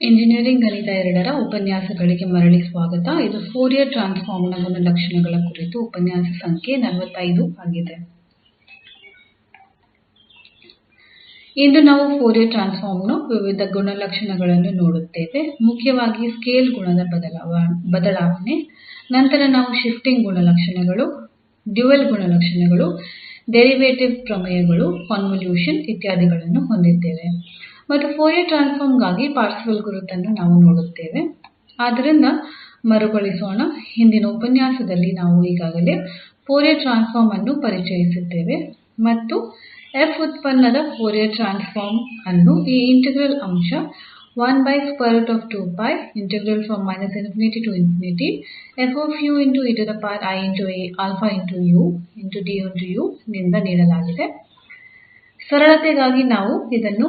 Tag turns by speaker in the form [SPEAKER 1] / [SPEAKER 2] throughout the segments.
[SPEAKER 1] Engineering ಗಣಿತ 2ರ ಉಪನ್ಯಾಸಗಳಿಗೆ ಮರಳಿ ಸ್ವಾಗತ. ಇದು ಫೋರಿಯರ್ ಟ್ರಾನ್ಸ್ಫಾರ್ಮ್ನ ಗುಣಲಕ್ಷಣಗಳ ಕುರಿತು ಉಪನ್ಯಾಸ ಸಂಖ್ಯೆ 45 ಆಗಿದೆ. ಇಂದು ನಾವು ಫೋರಿಯರ್ ಟ್ರಾನ್ಸ್ಫಾರ್ಮ್ನ ವಿವಿಧ ಗುಣಲಕ್ಷಣಗಳನ್ನು ನೋಡುತ್ತೇವೆ. ಮುಖ್ಯವಾಗಿ ಸ್ಕೇಲ್ ಗುಣದ ಬದಲಾವಣೆ, ನಂತರ ನಾವು ಶಿಫ್ಟಿಂಗ್ ಗುಣಲಕ್ಷಣಗಳು, ಡ್ಯುಯಲ್ ಗುಣಲಕ್ಷಣಗಳು, ಡೆರಿವೇಟಿವ್ ಪ್ರಮೇಯಗಳು, ಕಾನ್ವಲ್ಯೂಷನ್ ಇತ್ಯಾದಿಗಳನ್ನು ಹೊಂದಿದ್ದೇವೆ. ಮತ್ತು ಫೋರಿಯರ್ ಟ್ರಾನ್ಸ್ಫಾರ್ಮ್ಗಾಗಿ ಪಾರ್ಸೆವಲ್ ಗುರುತನ್ನು ನಾವು ನೋಡುತ್ತೇವೆ. ಆದ್ದರಿಂದ ಮರುಕಳಿಸೋಣ. ಹಿಂದಿನ ಉಪನ್ಯಾಸದಲ್ಲಿ ನಾವು ಈಗಾಗಲೇ ಫೋರಿಯರ್ ಟ್ರಾನ್ಸ್ಫಾರ್ಮ್ ಅನ್ನು ಪರಿಚಯಿಸಿದ್ದೇವೆ ಮತ್ತು f ಉತ್ಪನ್ನದ ಫೋರಿಯರ್ ಟ್ರಾನ್ಸ್ಫಾರ್ಮ್ ಅನ್ನು ಈ ಇಂಟಿಗ್ರಲ್ ಅಂಶ ನಿಂದ ನೀಡಲಾಗಿದೆ. ಸರಳತೆಗಾಗಿ ನಾವು ಇದನ್ನು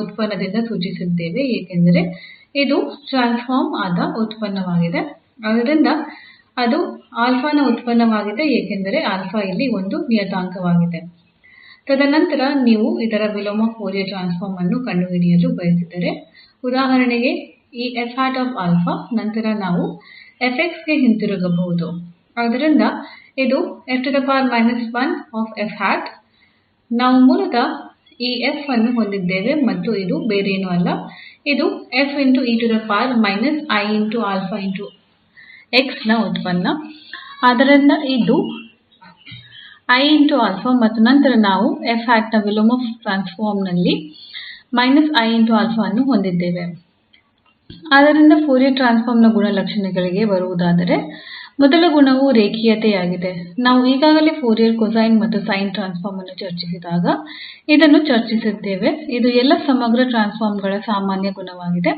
[SPEAKER 1] ಉತ್ಪನ್ನದಿಂದ ಸೂಚಿಸಿದ್ದೇವೆ, ಏಕೆಂದರೆ ಇದು ಟ್ರಾನ್ಸ್ಫಾರ್ಮ್ ಆದ ಉತ್ಪನ್ನವಾಗಿದೆ. ಆದ್ದರಿಂದ ಅದು ನ ಉತ್ಪನ್ನವಾಗಿದೆ, ಏಕೆಂದರೆ ಇಲ್ಲಿ ಒಂದು ನಿಯತಾಂಕವಾಗಿದೆ. ತದನಂತರ ನೀವು ಇದರ ವಿಲೋಮ ಫೋರಿಯರ್ ಟ್ರಾನ್ಸ್ಫಾರ್ಮ್ ಅನ್ನು ಕಂಡುಹಿಡಿಯಲು ಬಯಸಿದರೆ, ಉದಾಹರಣೆಗೆ ಈ ನಂತರ ನಾವು ಗೆ ಹಿಂತಿರುಗಬಹುದು. ಆದ್ದರಿಂದ ಇದು ನಾವು ಮೂಲತಃ ಈ ಅನ್ನು ಹೊಂದಿದ್ದೇವೆ ಮತ್ತು ಇದು ಬೇರೇನೂ ಅಲ್ಲ, ಇದು ನ ಉತ್ಪನ್ನ. ಆದ್ದರಿಂದ ಇದು ಮತ್ತು ನಂತರ ನಾವು ನ ವಿಲೋಮ ಟ್ರಾನ್ಸ್ಫಾರ್ಮ್ನಲ್ಲಿ ಅನ್ನು ಹೊಂದಿದ್ದೇವೆ. ಆದ್ದರಿಂದ ಫೋರಿಯರ್ ಟ್ರಾನ್ಸ್ಫಾರ್ಮ್ನ ಗುಣಲಕ್ಷಣಗಳಿಗೆ ಬರುವುದಾದರೆ, ಮೊದಲ ಗುಣವು ರೇಖೀಯತೆಯಾಗಿದೆ. ನಾವು ಈಗಾಗಲೇ ಫೋರಿಯರ್ ಕೊಸೈನ್ ಮತ್ತು ಸೈನ್ ಟ್ರಾನ್ಸ್ಫಾರ್ಮ್ ಅನ್ನು ಚರ್ಚಿಸಿದಾಗ ಇದನ್ನು ಚರ್ಚಿಸಿದ್ದೇವೆ. ಇದು ಎಲ್ಲ ಸಮಗ್ರ ಟ್ರಾನ್ಸ್ಫಾರ್ಮ್ಗಳ ಸಾಮಾನ್ಯ ಗುಣವಾಗಿದೆ.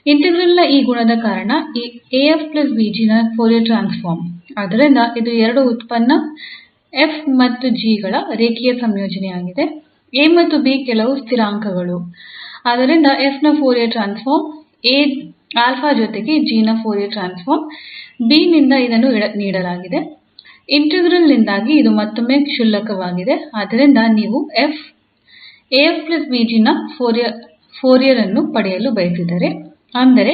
[SPEAKER 1] ಇಂಟಿಗ್ರಾಲ್ನ ಈ ಗುಣದ ಕಾರಣ ಈ ನ ಫೋರಿಯರ್ ಟ್ರಾನ್ಸ್ಫಾರ್ಮ್. ಆದ್ದರಿಂದ ಇದು ಎರಡು ಉತ್ಪನ್ನ 𝑓 ಮತ್ತು 𝑔 ಗಳ ರೇಖೀಯ ಸಂಯೋಜನೆಯಾಗಿದೆ. 𝑎 ಮತ್ತು 𝑏 ಕೆಲವು ಸ್ಥಿರಾಂಕಗಳು. ಆದ್ದರಿಂದ 𝑓 ನ ಫೋರಿಯರ್ ಟ್ರಾನ್ಸ್ಫಾರ್ಮ್ 𝑎 ಜೊತೆಗೆ 𝑔 ನ ಫೋರಿಯರ್ ಟ್ರಾನ್ಸ್ಫಾರ್ಮ್ 𝑏 ನಿಂದ ಇದನ್ನು ನೀಡಲಾಗಿದೆ. ಇಂಟಿಗ್ರಾಲ್ ನಿಂದಾಗಿ ಇದು ಮತ್ತೊಮ್ಮೆ ಕ್ಷುಲ್ಲಕವಾಗಿದೆ. ಆದ್ದರಿಂದ ನೀವು ನ ಫೋರಿಯರ್ ಅನ್ನು ಪಡೆಯಲು ಬಯಸಿದರೆ, ಅಂದರೆ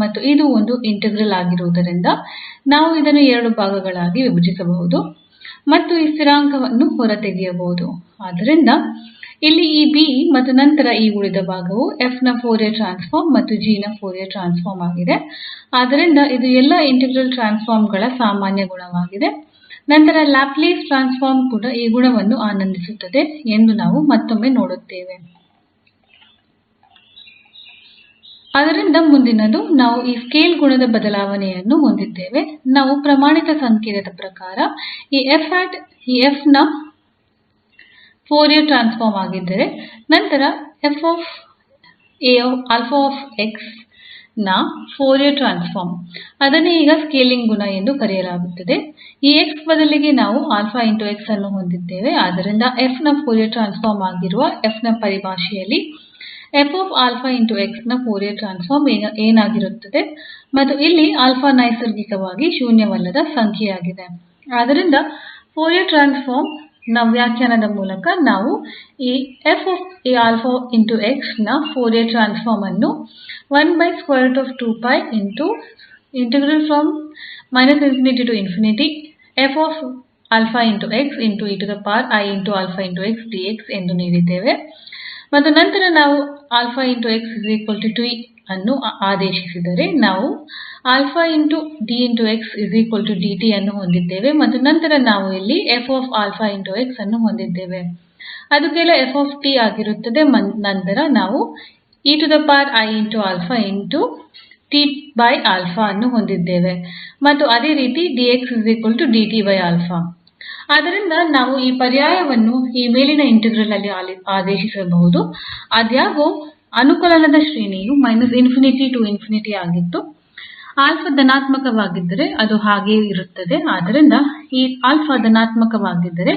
[SPEAKER 1] ಮತ್ತು ಇದು ಒಂದು ಇಂಟಿಗ್ರಾಲ್ ಆಗಿರುವುದರಿಂದ ನಾವು ಇದನ್ನು ಎರಡು ಭಾಗಗಳಾಗಿ ವಿಭಜಿಸಬಹುದು ಮತ್ತು ಈ ಸ್ಥಿರಾಂಕವನ್ನು ಹೊರತೆಗೆಯಬಹುದು. ಆದ್ದರಿಂದ ಇಲ್ಲಿ ಈ 𝑏 ಮತ್ತು ನಂತರ ಈ ಉಳಿದ ಭಾಗವು 𝑓 ನ ಫೋರಿಯರ್ ಟ್ರಾನ್ಸ್ಫಾರ್ಮ್ ಮತ್ತು 𝑔 ನ ಫೋರಿಯರ್ ಟ್ರಾನ್ಸ್ಫಾರ್ಮ್ ಆಗಿದೆ. ಆದ್ದರಿಂದ ಇದು ಎಲ್ಲಾ ಇಂಟಿಗ್ರಾಲ್ ಟ್ರಾನ್ಸ್ಫಾರ್ಮ್ಗಳ ಸಾಮಾನ್ಯ ಗುಣವಾಗಿದೆ. ನಂತರ ಲ್ಯಾಪ್ಲೇಸ್ ಟ್ರಾನ್ಸ್ಫಾರ್ಮ್ ಕೂಡ ಈ ಗುಣವನ್ನು ಆನಂದಿಸುತ್ತದೆ ಎಂದು ನಾವು ಮತ್ತೊಮ್ಮೆ ನೋಡುತ್ತೇವೆ. ಅದರಿಂದ ಮುಂದಿನದು, ನಾವು ಈ ಸ್ಕೇಲ್ ಗುಣದ ಬದಲಾವಣೆಯನ್ನು ಹೊಂದಿದ್ದೇವೆ. ನಾವು ಪ್ರಮಾಣಿತ ಸಂಕೇತದ ಪ್ರಕಾರ ಈ 𝑓 ನ ಫೋರಿಯರ್ ಟ್ರಾನ್ಸ್ಫಾರ್ಮ್ ಆಗಿದ್ದರೆ, ನಂತರ 𝑓 ನ ಫೋರಿಯರ್ ಟ್ರಾನ್ಸ್ಫಾರ್ಮ್, ಅದನ್ನೇ ಈಗ ಸ್ಕೇಲಿಂಗ್ ಗುಣ ಎಂದು ಕರೆಯಲಾಗುತ್ತದೆ. ಈ 𝑥 ಬದಲಿಗೆ ನಾವು ಅನ್ನು ಹೊಂದಿದ್ದೇವೆ. ಆದ್ದರಿಂದ 𝑓 ನ ಫೋರಿಯರ್ ಟ್ರಾನ್ಸ್ಫಾರ್ಮ್ ಆಗಿರುವ 𝑓 ನ ಪರಿಭಾಷೆಯಲ್ಲಿ ನ ಫೋರಿಯರ್ ಟ್ರಾನ್ಸ್ಫಾರ್ಮ್ ಏನಾಗಿರುತ್ತದೆ ಮತ್ತು ಇಲ್ಲಿ ನೈಸರ್ಗಿಕವಾಗಿ ಶೂನ್ಯವಲ್ಲದ ಸಂಖ್ಯೆಯಾಗಿದೆ. ಆದ್ದರಿಂದ ಫೋರಿಯರ್ ಟ್ರಾನ್ಸ್ಫಾರ್ಮ್ ನ ವ್ಯಾಖ್ಯಾನದ ಮೂಲಕ ನಾವು ಈ ನ ಫೋರಿಯರ್ ಟ್ರಾನ್ಸ್ಫಾರ್ಮ್ ಅನ್ನು ಎಂದು ನೀಡಿದ್ದೇವೆ. ಮತ್ತು ನಂತರ ನಾವು ಅನ್ನು ಆದೇಶಿಸಿದರೆ, ನಾವು ಅನ್ನು ಹೊಂದಿದ್ದೇವೆ ಮತ್ತು ನಂತರ ನಾವು ಇಲ್ಲಿ ಅನ್ನು ಹೊಂದಿದ್ದೇವೆ. ಅದು ಕೆಲ 𝑓 𝑡 ಆಗಿರುತ್ತದೆ. ನಂತರ ನಾವು ಅನ್ನು ಹೊಂದಿದ್ದೇವೆ ಮತ್ತು ಅದೇ ರೀತಿ ಆದ್ದರಿಂದ ನಾವು ಈ ಪರ್ಯಾಯವನ್ನು ಈ ಮೇಲಿನ ಇಂಟಿಗ್ರಾಲ್ ನಲ್ಲಿ ಆದೇಶಿಸಬಹುದು. ಆದಾಗ್ಯೂ ಅನುಕಲನದ ಶ್ರೇಣಿಯು −∞ ಆಗಿತ್ತು. ಧನಾತ್ಮಕವಾಗಿದ್ದರೆ ಅದು ಹಾಗೆಯೇ ಇರುತ್ತದೆ. ಆದ್ದರಿಂದ ಈ ಧನಾತ್ಮಕವಾಗಿದ್ದರೆ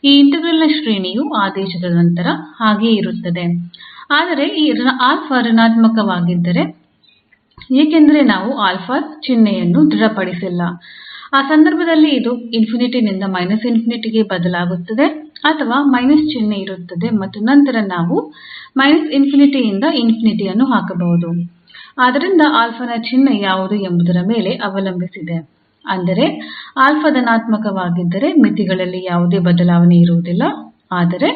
[SPEAKER 1] ಈ ಇಂಟಿಗ್ರಾಲ್ನ ಶ್ರೇಣಿಯು ಆದೇಶದ ನಂತರ ಹಾಗೆಯೇ ಇರುತ್ತದೆ. ಆದರೆ ಈ ಋಣಾತ್ಮಕವಾಗಿದ್ದರೆ, ಏಕೆಂದರೆ ನಾವು ಚಿಹ್ನೆಯನ್ನು ದೃಢಪಡಿಸಿಲ್ಲ, ಆ ಸಂದರ್ಭದಲ್ಲಿ ಇದು ನಿಂದ ಗೆ ಬದಲಾಗುತ್ತದೆ ಅಥವಾ ಮೈನಸ್ ಚಿಹ್ನೆ ಇರುತ್ತದೆ ಮತ್ತು ನಂತರ ನಾವು ಯಿಂದ ಅನ್ನು ಹಾಕಬಹುದು. ಆದ್ದರಿಂದ ನ ಚಿಹ್ನೆ ಯಾವುದು ಎಂಬುದರ ಮೇಲೆ ಅವಲಂಬಿಸಿದೆ. ಅಂದರೆ ಧನಾತ್ಮಕವಾಗಿದ್ದರೆ ಮಿತಿಗಳಲ್ಲಿ ಯಾವುದೇ ಬದಲಾವಣೆ ಇರುವುದಿಲ್ಲ. ಆದರೆ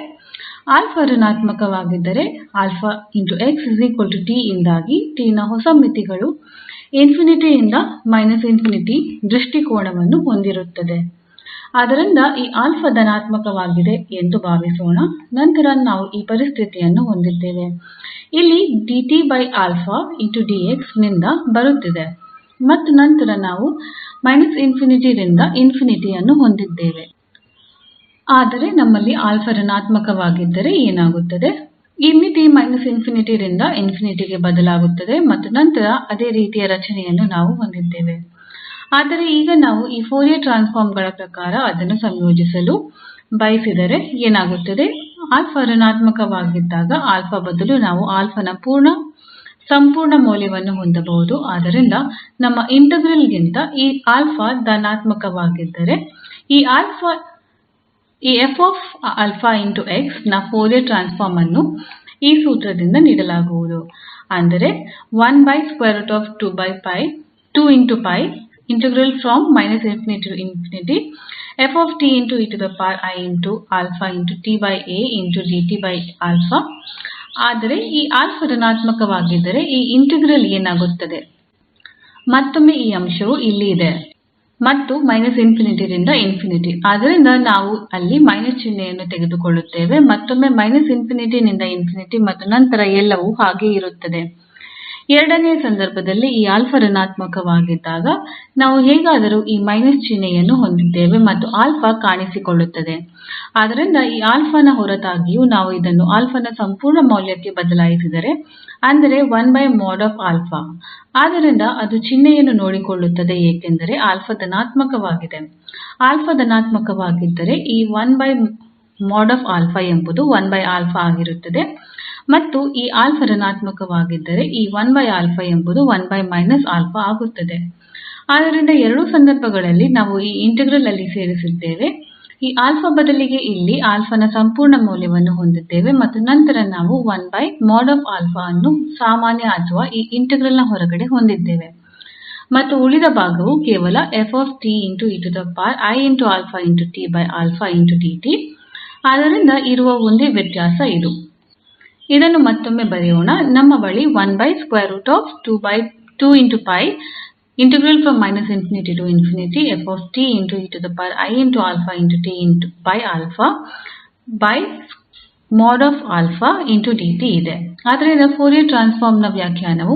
[SPEAKER 1] ಋಣಾತ್ಮಕವಾಗಿದ್ದರೆ 𝑥 ಇಂದಾಗಿ 𝑡 ನ ಹೊಸ ಮಿತಿಗಳು ಯಿಂದ ದೃಷ್ಟಿಕೋನವನ್ನು ಹೊಂದಿರುತ್ತದೆ. ಆದ್ದರಿಂದ ಈ ಧನಾತ್ಮಕವಾಗಿದೆ ಎಂದು ಭಾವಿಸೋಣ. ನಂತರ ನಾವು ಈ ಪರಿಸ್ಥಿತಿಯನ್ನು ಹೊಂದಿದ್ದೇವೆ. ಇಲ್ಲಿ ನಿಂದ ಬರುತ್ತಿದೆ ಮತ್ತು ನಂತರ ನಾವು ರಿಂದ ಅನ್ನು ಹೊಂದಿದ್ದೇವೆ. ಆದರೆ ನಮ್ಮಲ್ಲಿ ಋಣಾತ್ಮಕವಾಗಿದ್ದರೆ ಏನಾಗುತ್ತದೆ? ಈ ಮಿತಿ ರಿಂದ ಗೆ ಬದಲಾಗುತ್ತದೆ ಮತ್ತು ನಂತರ ಅದೇ ರೀತಿಯ ರಚನೆಯನ್ನು ನಾವು ಹೊಂದಿದ್ದೇವೆ. ಆದರೆ ಈಗ ನಾವು ಈ ಫೋರಿಯರ್ ಟ್ರಾನ್ಸ್ಫಾರ್ಮ್ ಗಳ ಪ್ರಕಾರ ಅದನ್ನು ಸಂಯೋಜಿಸಲು ಬಯಸಿದರೆ ಏನಾಗುತ್ತದೆ? ಋಣಾತ್ಮಕವಾಗಿದ್ದಾಗ ಬದಲು ನಾವು ನ ಸಂಪೂರ್ಣ ಮೌಲ್ಯವನ್ನು ಹೊಂದಬಹುದು. ಆದ್ದರಿಂದ ನಮ್ಮ ಇಂಟಿಗ್ರಾಲ್ ಗಿಂತ ಈ ಧನಾತ್ಮಕವಾಗಿದ್ದರೆ ಈ ನ ಫೋರಿಯರ್ ಟ್ರಾನ್ಸ್ಫಾರ್ಮ್ ಅನ್ನು ಈ ಸೂತ್ರದಿಂದ ನೀಡಲಾಗುವುದು. ಅಂದರೆ ಆದರೆ ಈ ಋಣಾತ್ಮಕವಾಗಿದ್ದರೆ ಈ ಇಂಟಿಗ್ರಾಲ್ ಏನಾಗುತ್ತದೆ? ಮತ್ತೊಮ್ಮೆ ಈ ಅಂಶವು ಇಲ್ಲಿ ಇದೆ ಮತ್ತು ರಿಂದ ಆದ್ದರಿಂದ ನಾವು ಅಲ್ಲಿ ಮೈನಸ್ ಚಿಹ್ನೆಯನ್ನು ತೆಗೆದುಕೊಳ್ಳುತ್ತೇವೆ. ಮತ್ತೊಮ್ಮೆ ನಿಂದ ಮತ್ತು ನಂತರ ಎಲ್ಲವೂ ಹಾಗೆಯೇ ಇರುತ್ತದೆ. ಎರಡನೆಯ ಸಂದರ್ಭದಲ್ಲಿ ಈ ಋಣಾತ್ಮಕವಾಗಿದ್ದಾಗ ನಾವು ಹೇಗಾದರೂ ಈ ಮೈನಸ್ ಚಿಹ್ನೆಯನ್ನು ಹೊಂದಿದ್ದೇವೆ ಮತ್ತು ಕಾಣಿಸಿಕೊಳ್ಳುತ್ತದೆ. ಆದ್ದರಿಂದ ಈ ನ ಹೊರತಾಗಿಯೂ ನಾವು ಇದನ್ನು ನ ಸಂಪೂರ್ಣ ಮೌಲ್ಯಕ್ಕೆ ಬದಲಾಯಿಸಿದರೆ ಅಂದರೆ ಆದ್ದರಿಂದ ಅದು ಚಿಹ್ನೆಯನ್ನು ನೋಡಿಕೊಳ್ಳುತ್ತದೆ ಏಕೆಂದರೆ ಧನಾತ್ಮಕವಾಗಿದೆ. ಧನಾತ್ಮಕವಾಗಿದ್ದರೆ ಈ ಎಂಬುದು ಆಗಿರುತ್ತದೆ ಮತ್ತು ಈ ಋಣಾತ್ಮಕವಾಗಿದ್ದರೆ ಈ ಎಂಬುದು ಆಗುತ್ತದೆ. ಆದ್ದರಿಂದ ಎರಡೂ ಸಂದರ್ಭಗಳಲ್ಲಿ ನಾವು ಈ ಇಂಟಿಗ್ರಾಲ್ ಅಲ್ಲಿ ಸೇರಿಸಿದ್ದೇವೆ. ಈ ಬದಲಿಗೆ ಇಲ್ಲಿ ನ ಸಂಪೂರ್ಣ ಮೌಲ್ಯವನ್ನು ಹೊಂದಿದ್ದೇವೆ ಮತ್ತು ನಂತರ ನಾವು ಅನ್ನು ಸಾಮಾನ್ಯ ಅಥವಾ ಈ ಇಂಟಿಗ್ರಾಲ್ ನ ಹೊರಗಡೆ ಹೊಂದಿದ್ದೇವೆ ಮತ್ತು ಉಳಿದ ಭಾಗವು ಕೇವಲ ಆದ್ದರಿಂದ ಇರುವ ಒಂದೇ ವ್ಯತ್ಯಾಸ ಇದು. ಇದನ್ನು ಮತ್ತೊಮ್ಮೆ ಬರೆಯೋಣ. ನಮ್ಮ ಬಳಿ ಇದೆ. ಆದ್ದರಿಂದ ಫೋರಿಯರ್ ಟ್ರಾನ್ಸ್ಫಾರ್ಮ್ ನ ವ್ಯಾಖ್ಯಾನವು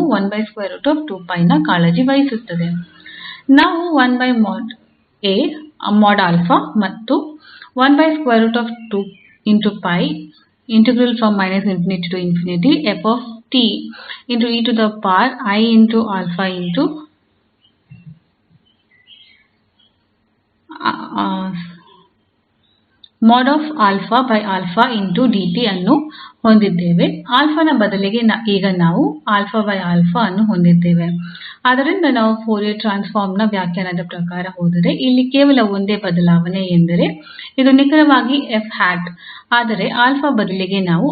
[SPEAKER 1] ನ ಕಾಳಜಿ ವಹಿಸುತ್ತದೆ. ನಾವು ಮತ್ತು ಅನ್ನು ಹೊಂದಿದ್ದೇವೆ. ನ ಬದಲಿಗೆ ಈಗ ನಾವು ಅನ್ನು ಹೊಂದಿದ್ದೇವೆ. ಆದ್ದರಿಂದ ನಾವು ಫೋರಿಯರ್ ಟ್ರಾನ್ಸ್ಫಾರ್ಮ್ ನ ವ್ಯಾಖ್ಯಾನದ ಪ್ರಕಾರ ಹೋದರೆ ಇಲ್ಲಿ ಕೇವಲ ಒಂದೇ ಬದಲಾವಣೆ ಎಂದರೆ ಇದು ನಿಖರವಾಗಿ ಆದರೆ ಬದಲಿಗೆ ನಾವು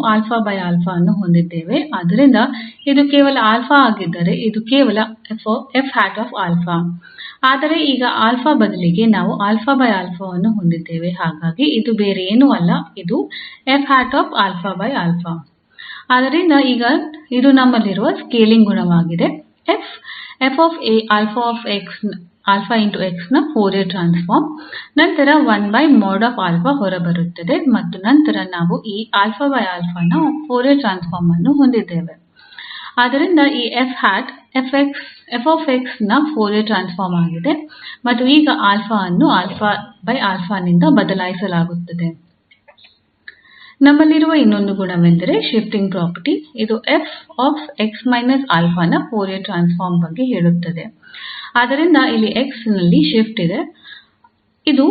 [SPEAKER 1] ಅನ್ನು ಹೊಂದಿದ್ದೇವೆ. ಆದ್ದರಿಂದ ಇದು ಕೇವಲ ಆಗಿದ್ದರೆ ಇದು ಕೇವಲ ಆದರೆ ಈಗ ಬದಲಿಗೆ ನಾವು ಅನ್ನು ಹೊಂದಿದ್ದೇವೆ. ಹಾಗಾಗಿ ಇದು ಬೇರೆ ಏನೂ ಅಲ್ಲ ಇದು ಆದ್ದರಿಂದ ಈಗ ಇದು ನಮ್ಮಲ್ಲಿರುವ ಸ್ಕೇಲಿಂಗ್ ಗುಣವಾಗಿದೆ. ನ ಫೋರಿಯರ್ ಟ್ರಾನ್ಸ್ಫಾರ್ಮ್ ನಂತರ ಹೊರಬರುತ್ತದೆ ಮತ್ತು ನಂತರ ನಾವು ಈ ನ ಫೋರಿಯರ್ ಟ್ರಾನ್ಸ್ಫಾರ್ಮ್ ಅನ್ನು ಹೊಂದಿದ್ದೇವೆ. ಆದ್ದರಿಂದ ಈ ನ ಫೋರಿಯರ್ ಟ್ರಾನ್ಸ್ಫಾರ್ಮ್ ಆಗಿದೆ ಮತ್ತು ಈಗ ಅನ್ನು ನಿಂದ ಬದಲಾಯಿಸಲಾಗುತ್ತದೆ. ನಮ್ಮಲ್ಲಿರುವ ಇನ್ನೊಂದು ಗುಣವೆಂದರೆ ಶಿಫ್ಟಿಂಗ್ ಪ್ರಾಪರ್ಟಿ. ಇದು ನ ಫೋರಿಯರ್ ಟ್ರಾನ್ಸ್ಫಾರ್ಮ್ ಬಗ್ಗೆ ಹೇಳುತ್ತದೆ. ಆದ್ದರಿಂದ ಇಲ್ಲಿ ನಲ್ಲಿ ಶಿಫ್ಟ್ ಇದೆ. ಇದು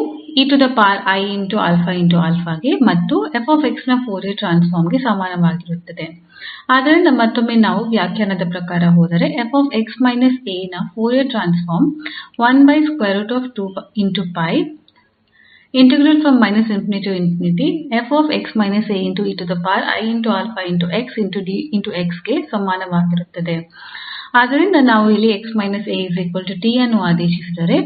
[SPEAKER 1] ಗೆ ಮತ್ತು 𝑓 𝑥 ನ ಫೋರಿಯರ್ ಟ್ರಾನ್ಸ್ಫಾರ್ಮ್ ಗೆ ಸಮಾನವಾಗಿರುತ್ತದೆ. ಆದ್ದರಿಂದ ಮತ್ತೊಮ್ಮೆ ನಾವು ವ್ಯಾಖ್ಯಾನದ ಪ್ರಕಾರ ಹೋದರೆ 𝑓 𝑥 − 𝑎 ನ ಫೋರಿಯರ್ ಟ್ರಾನ್ಸ್ಫಾರ್ಮ್ ಗೆ ಸಮಾನವಾಗಿರುತ್ತದೆ. ಆದ್ದರಿಂದ ನಾವು ಇಲ್ಲಿ 𝑥 − 𝑎 𝑡 ಅನ್ನು ಆದೇಶಿಸಿದರೆ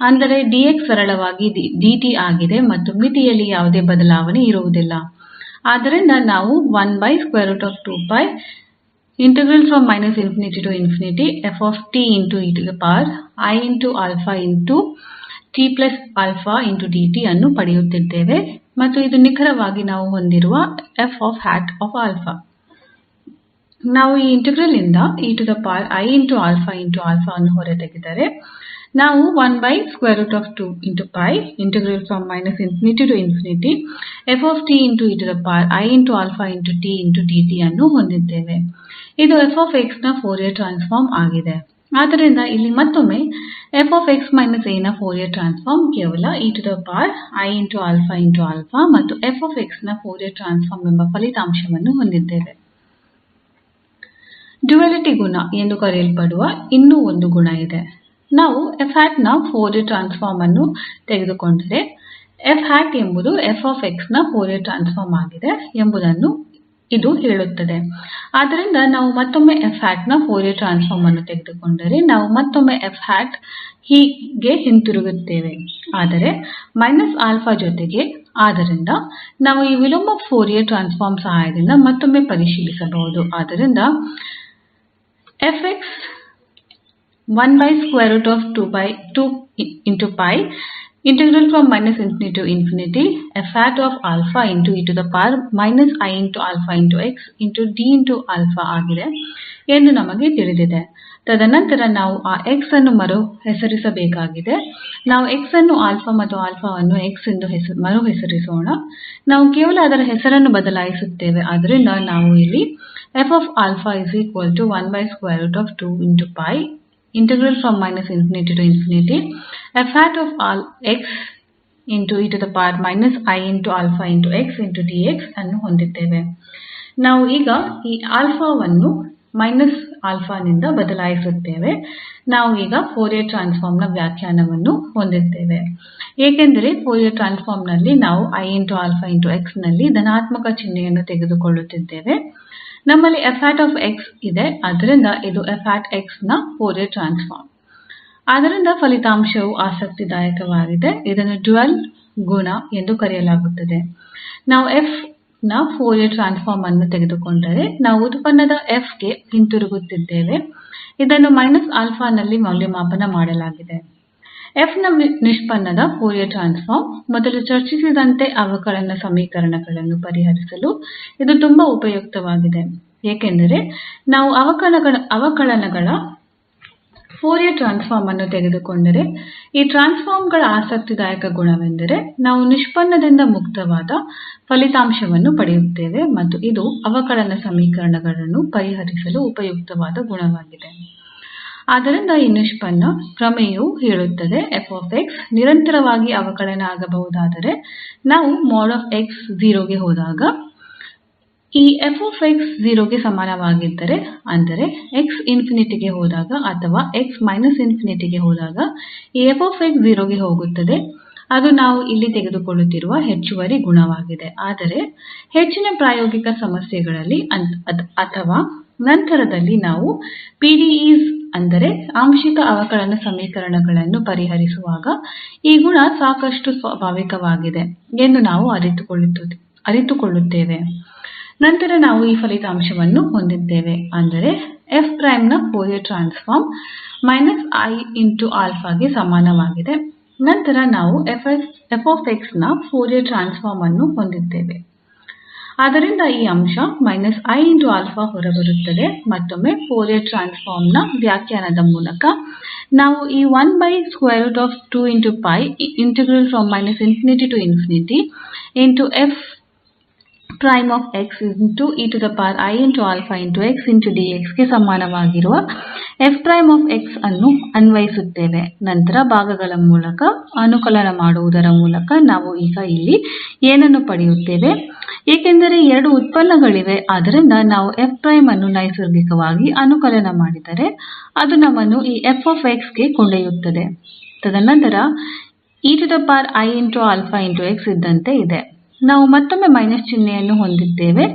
[SPEAKER 1] ಅಂದರೆ 𝑑𝑥 ಸರಳವಾಗಿ dt ಆಗಿದೆ ಮತ್ತು ಮಿತಿಯಲ್ಲಿ ಯಾವುದೇ ಬದಲಾವಣೆ ಇರುವುದಿಲ್ಲ. ಆದ್ದರಿಂದ ನಾವು ಅನ್ನು ಪಡೆಯುತ್ತಿದ್ದೇವೆ ಮತ್ತು ಇದು ನಿಖರವಾಗಿ ನಾವು ಹೊಂದಿರುವ 𝑓̂. ನಾವು ಈ ಇಂಟಿಗ್ರಾಲ್ ಇಂದ ಅನ್ನು ಹೊರತೆಗೆದರೆ ನಾವು ಅನ್ನು ಹೊಂದಿದ್ದೇವೆ. ಇದು 𝑓 𝑥 ನ ಫೋರಿಯರ್ ಟ್ರಾನ್ಸ್ಫಾರ್ಮ್ ಆಗಿದೆ. ಆದ್ದರಿಂದ ಇಲ್ಲಿ ಮತ್ತೊಮ್ಮೆ 𝑓 𝑥 − 𝑎 ನ ಫೋರಿಯರ್ ಟ್ರಾನ್ಸ್ಫಾರ್ಮ್ ಕೇವಲ ಮತ್ತು 𝑓 𝑥 ನ ಫೋರಿಯರ್ ಟ್ರಾನ್ಸ್ಫಾರ್ಮ್ ಎಂಬ ಫಲಿತಾಂಶವನ್ನು ಹೊಂದಿದ್ದೇವೆ. ಡ್ಯುಯಾಲಿಟಿ ಗುಣ ಎಂದು ಕರೆಯಲ್ಪಡುವ ಇನ್ನೂ ಒಂದು ಗುಣ ಇದೆ. ನಾವು 𝑓̂ ನ ಫೋರಿಯರ್ ಟ್ರಾನ್ಸ್ಫಾರ್ಮ್ ಅನ್ನು ತೆಗೆದುಕೊಂಡರೆ 𝑓̂ ಎಂಬುದು 𝑓 𝑥 ನ ಫೋರಿಯರ್ ಟ್ರಾನ್ಸ್ಫಾರ್ಮ್ ಆಗಿದೆ ಎಂಬುದನ್ನು ಇದು ಹೇಳುತ್ತದೆ. ಆದ್ದರಿಂದ ನಾವು ಮತ್ತೊಮ್ಮೆ 𝑓̂ ನ ಫೋರಿಯರ್ ಟ್ರಾನ್ಸ್ಫಾರ್ಮ್ ಅನ್ನು ತೆಗೆದುಕೊಂಡರೆ ನಾವು ಮತ್ತೊಮ್ಮೆ 𝑓̂ ಗೆ ಹಿಂತಿರುಗುತ್ತೇವೆ ಆದರೆ −𝛼 ಜೊತೆಗೆ. ಆದ್ದರಿಂದ ನಾವು ಈ ವಿಲೋಮ ಫೋರಿಯರ್ ಟ್ರಾನ್ಸ್ಫಾರ್ಮ್ ಸಹಾಯದಿಂದ ಮತ್ತೊಮ್ಮೆ ಪರಿಶೀಲಿಸಬಹುದು. ಆದ್ದರಿಂದ 𝑓 ಆಗಿದೆ ಎಂದು ನಮಗೆ ತಿಳಿದಿದೆ. ತದನಂತರ ನಾವು ಆ 𝑥 ಅನ್ನು ಮರುಹೆಸರಿಸಬೇಕಾಗಿದೆ. ನಾವು 𝑥 ಅನ್ನು 𝛼 ಮತ್ತು 𝛼 ಅನ್ನು 𝑥 ಎಂದು ಮರುಹೆಸರಿಸೋಣ. ನಾವು ಕೇವಲ ಅದರ ಹೆಸರನ್ನು ಬದಲಾಯಿಸುತ್ತೇವೆ. ಆದ್ದರಿಂದ ನಾವು ಇಲ್ಲಿ ಅನ್ನು ಹೊಂದಿದ್ದೇವೆ. ನಾವು ಈಗ ಈ 𝛼ವನ್ನು −𝛼 ನಿಂದ ಬದಲಾಯಿಸುತ್ತೇವೆ. ನಾವು ಈಗ ಫೋರಿಯರ್ ಟ್ರಾನ್ಸ್ಫಾರ್ಮ್ ನ ವ್ಯಾಖ್ಯಾನವನ್ನು ಹೊಂದಿದ್ದೇವೆ ಏಕೆಂದರೆ ಫೋರಿಯರ್ ಟ್ರಾನ್ಸ್ಫಾರ್ಮ್ ನಲ್ಲಿ ನಾವು 𝑖𝛼𝑥 ನಲ್ಲಿ ಧನಾತ್ಮಕ ಚಿಹ್ನೆಯನ್ನು ತೆಗೆದುಕೊಳ್ಳುತ್ತಿದ್ದೇವೆ. ನಮ್ಮಲ್ಲಿ 𝑓̂ ಇದೆ. ಆದ್ದರಿಂದ ಇದು 𝑓̂ ನ ಫೋರಿಯರ್ ಟ್ರಾನ್ಸ್ಫಾರ್ಮ್. ಆದ್ದರಿಂದ ಫಲಿತಾಂಶವು ಆಸಕ್ತಿದಾಯಕವಾಗಿದೆ. ಇದನ್ನು ಡ್ಯುಯಲ್ ಗುಣ ಎಂದು ಕರೆಯಲಾಗುತ್ತದೆ. ನಾವು 𝑓 ನ ಫೋರಿಯರ್ ಟ್ರಾನ್ಸ್ಫಾರ್ಮ್ ಅನ್ನು ತೆಗೆದುಕೊಂಡರೆ ನಾವು ಉತ್ಪನ್ನದ 𝑓 ಗೆ ಹಿಂತಿರುಗುತ್ತಿದ್ದೇವೆ. ಇದನ್ನು −𝛼 ನಲ್ಲಿ ಮೌಲ್ಯಮಾಪನ ಮಾಡಲಾಗಿದೆ. 𝑓 ನ ನಿಷ್ಪನ್ನದ ಫೋರಿಯರ್ ಟ್ರಾನ್ಸ್ಫಾರ್ಮ್ ಮೊದಲು ಚರ್ಚಿಸಿದಂತೆ ಅವಕಲನ ಸಮೀಕರಣಗಳನ್ನು ಪರಿಹರಿಸಲು ಇದು ತುಂಬಾ ಉಪಯುಕ್ತವಾಗಿದೆ ಏಕೆಂದರೆ ನಾವು ಅವಕಲನಗಳ ಫೋರಿಯರ್ ಟ್ರಾನ್ಸ್ಫಾರ್ಮ್ ಅನ್ನು ತೆಗೆದುಕೊಂಡರೆ ಈ ಟ್ರಾನ್ಸ್ಫಾರ್ಮ್ ಗಳ ಆಸಕ್ತಿದಾಯಕ ಗುಣವೆಂದರೆ ನಾವು ನಿಷ್ಪನ್ನದಿಂದ ಮುಕ್ತವಾದ ಫಲಿತಾಂಶವನ್ನು ಪಡೆಯುತ್ತೇವೆ ಮತ್ತು ಇದು ಅವಕಲನ ಸಮೀಕರಣಗಳನ್ನು ಪರಿಹರಿಸಲು ಉಪಯುಕ್ತವಾದ ಗುಣವಾಗಿದೆ. ಆದ್ದರಿಂದ ಈ ನಿಷ್ಪನ್ನ ಪ್ರಮೇಯವು ಹೇಳುತ್ತದೆ 𝑓 𝑥 ನಿರಂತರವಾಗಿ ಅವಕಲನ ಆಗಬಹುದಾದರೆ ನಾವು |𝑥| 0 ಗೆ ಹೋದಾಗ ಈ 𝑓 𝑥 0 ಗೆ ಸಮಾನವಾಗಿದ್ದರೆ ಅಂದರೆ 𝑥 ∞ ಗೆ ಹೋದಾಗ ಅಥವಾ 𝑥 −∞ ಗೆ ಹೋದಾಗ ಈ 𝑓 𝑥 0 ಗೆ ಹೋಗುತ್ತದೆ. ಅದು ನಾವು ಇಲ್ಲಿ ತೆಗೆದುಕೊಳ್ಳುತ್ತಿರುವ ಹೆಚ್ಚುವರಿ ಗುಣವಾಗಿದೆ. ಆದರೆ ಹೆಚ್ಚಿನ ಪ್ರಾಯೋಗಿಕ ಸಮಸ್ಯೆಗಳಲ್ಲಿ ಅಥವಾ ನಂತರದಲ್ಲಿ ನಾವು PDEs ಅಂದರೆ ಆಂಶಿಕ ಅವಕಲನ ಸಮೀಕರಣಗಳನ್ನು ಪರಿಹರಿಸುವಾಗ ಈ ಗುಣ ಸಾಕಷ್ಟು ಸ್ವಾಭಾವಿಕವಾಗಿದೆ ಎಂದು ನಾವು ಅರಿತುಕೊಳ್ಳುತ್ತೇವೆ. ನಂತರ ನಾವು ಈ ಫಲಿತಾಂಶವನ್ನು ಹೊಂದಿದ್ದೇವೆ ಅಂದರೆ 𝑓' ನ ಫೋರಿಯರ್ ಟ್ರಾನ್ಸ್ಫಾರ್ಮ್ −𝑖∗𝛼 ಗೆ ಸಮಾನವಾಗಿದೆ. ನಂತರ ನಾವು 𝑓 𝑥 ನ ಫೋರಿಯರ್ ಟ್ರಾನ್ಸ್ಫಾರ್ಮ್ ಅನ್ನು ಹೊಂದಿದ್ದೇವೆ. ಆದ್ದರಿಂದ ಈ ಅಂಶ −𝑖∗𝛼 ಹೊರಬರುತ್ತದೆ. ಮತ್ತೊಮ್ಮೆ ಫೋರಿಯರ್ ಟ್ರಾನ್ಸ್ಫಾರ್ಮ್ ನ ವ್ಯಾಖ್ಯಾನದ ಮೂಲಕ ನಾವು ಈ prime of x into e to the power i into alpha into x into dx ಗೆ ಸಮಾನವಾಗಿರುವ ಎಫ್ ಪ್ರೈಮ್ ಆಫ್ ಎಕ್ಸ್ ಅನ್ನು ಅನ್ವಯಿಸುತ್ತೇವೆ. ನಂತರ ಭಾಗಗಳ ಮೂಲಕ ಅನುಕಲನ ಮಾಡುವುದರ ಮೂಲಕ ನಾವು ಈಗ ಇಲ್ಲಿ ಏನನ್ನು ಪಡೆಯುತ್ತೇವೆ? ಏಕೆಂದರೆ ಎರಡು ಉತ್ಪನ್ನಗಳಿವೆ, ಆದ್ದರಿಂದ ನಾವು ಎಫ್ ಪ್ರೈಮ್ ಅನ್ನು ನೈಸರ್ಗಿಕವಾಗಿ ಅನುಕಲನ ಮಾಡಿದರೆ ಅದು ನಮ್ಮನ್ನು ಈ ಎಫ್ ಆಫ್ ಎಕ್ಸ್ ಗೆ ಕೊಂಡೊಯ್ಯುತ್ತದೆ. ತದನಂತರ e to the power i into alpha into x ಇದ್ದಂತೆ ಇದೆ. ನಾವು ಮತ್ತೊಮ್ಮೆ ಮೈನಸ್ ಚಿಹ್ನೆಯನ್ನು ಹೊಂದಿದ್ದೇವೆ.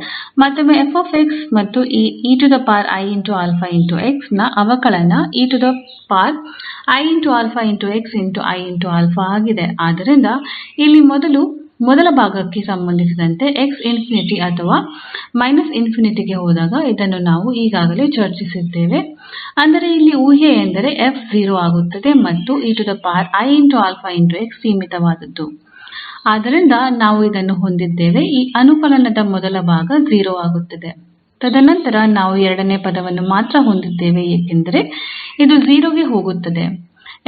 [SPEAKER 1] ಮತ್ತೊಮ್ಮೆ ಎಫ್ ಆಫ್ ಎಕ್ಸ್ ಮತ್ತು ಈ e to the power i into alpha into x ನ ಅವಕಲನ e to the power i into alpha into x into i into alpha ಆಗಿದೆ. ಆದ್ದರಿಂದ ಇಲ್ಲಿ ಮೊದಲ ಭಾಗಕ್ಕೆ ಸಂಬಂಧಿಸಿದಂತೆ x ಇನ್ಫಿನಿಟಿ ಅಥವಾ ಮೈನಸ್ ಇನ್ಫಿನಿಟಿಗೆ ಹೋದಾಗ ಇದನ್ನು ನಾವು ಈಗಾಗಲೇ ಚರ್ಚಿಸಿದ್ದೇವೆ. ಅಂದರೆ ಇಲ್ಲಿ ಊಹೆ ಎಂದರೆ f 0 ಆಗುತ್ತದೆ ಮತ್ತು e to the power i into alpha into x ಸೀಮಿತವಾದದ್ದು. ಆದ್ದರಿಂದ ನಾವು ಇದನ್ನು ಹೊಂದಿದ್ದೇವೆ. ಈ ಅನುಕಲನದ ಮೊದಲ ಭಾಗ 0 ಆಗುತ್ತದೆ. ತದನಂತರ ನಾವು ಎರಡನೇ ಪದವನ್ನು ಮಾತ್ರ ಹೊಂದಿದ್ದೇವೆ, ಏಕೆಂದರೆ ಇದು 0 ಗೆ ಹೋಗುತ್ತದೆ.